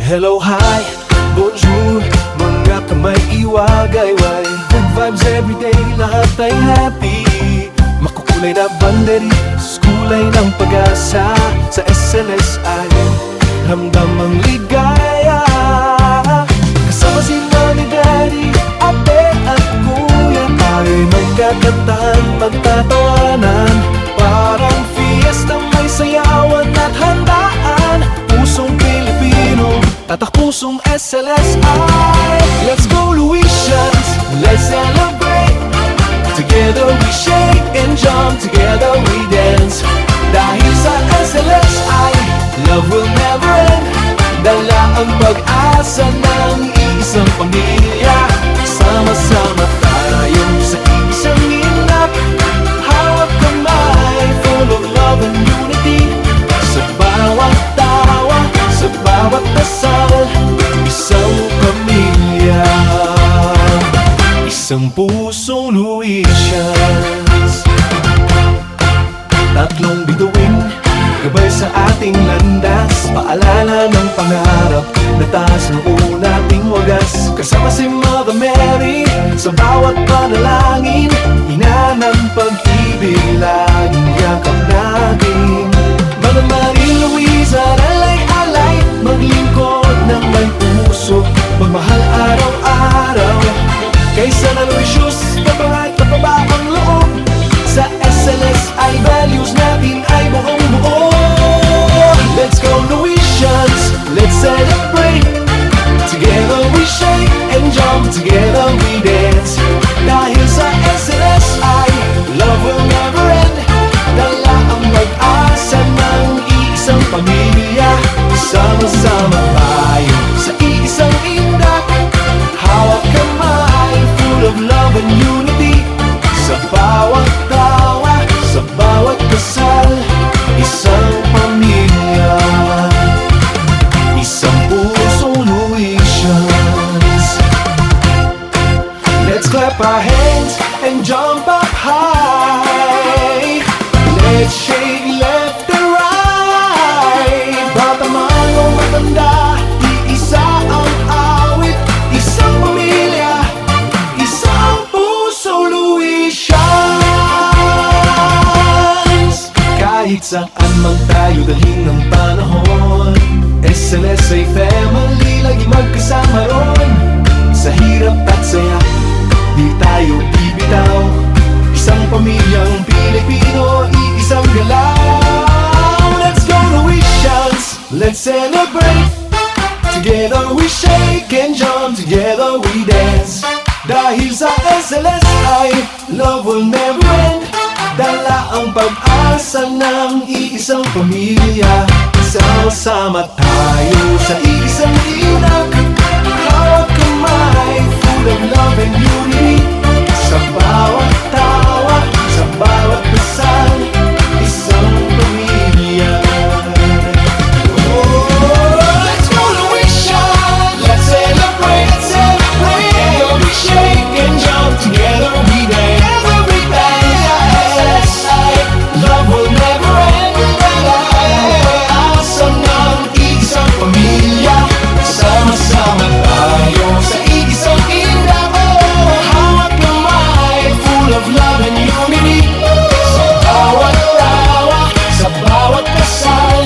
Hello, hi, bonjour, mga kamay iwagayway. Good vibes everyday, lahat ay happy. Makukulay na banderi, kulay ng pag-asa. Sa SLS ay ramdam ang ligaya. Kasama si mami, daddy, ate at kuya. Tayo'y magkakantahan, magtatawanan. Parang fiesta, may sayawan at handaan. Pusong Pilipino, tatak pusong SLSI. Let's go Louisians, let's celebrate. Together we shake and jump, together we dance. Dahil sa SLSI, love will never end. Dala ang pag-asa ng iisang pamilya. Sama-sama tayo sa isang inap. Hawak kamay, full of love and unity. Sa bawat tawa, sa bawat dasal, isang pamilya, isang pusong Louisians. Tatlong bituin, gabay sa ating landas. Paalala ng pangarap, natas noon ating wagas. Kasama si Mother Mary, sa bawat panalangin. Ina ng pag-ibig, laging yakap natin. Mother Mary Louisa, alay-alay, maglingkod ng may puso, magmahal araw-araw. Kaysa na Lucius, kaparat na pa ang loob. Sa SLSI, values natin ay buong-buo. Let's go Louisians, let's celebrate. Together we shake and jump, together we dance. Dahil sa SLSI, love will never end. Dala ang pag-asa ng iisang pamilya. Sama-sama tayo sa iisang indak. Hawak kamay, full of love and unity. Sa bawat tawa, sa bawat kasal, isang pamilya, isang pusong Louisians. Let's clap our hands and jump up high. Let's shake left and right. Bata man o matanda, iisa ang awit. Isang pamilya, isang puso Louisians. Kahit saan man tayo dalhin ng panahon, SLSI family, lagi magkasama ron. Sa hirap at saya, di tayo bibitaw. Isang pamilyang Pilipino, iisang galaw. Let's go Louisians, let's celebrate. Together we shake and jump, together we dance. Dahil sa SLSI, love will never end. Dala ang pag-asa ng iisang pamilya. Sama-sama tayo sa isang inap. Hawak kamay, full of love and unity. Sa bawat tawa, sa bawat dasal, isang pamilya. Oh, let's go Louisians, let's celebrate, let's celebrate. Together we shake and jump, together we dance. Every dance, love will never end. Asa ng isang pamilya. Sama-sama tayo sa isang inap. Hawak kamay, full of love and unity. Sa bawat tawa, sa bawat kasal,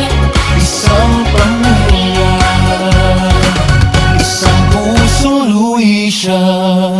isang pamilya, isang pusong Louisian.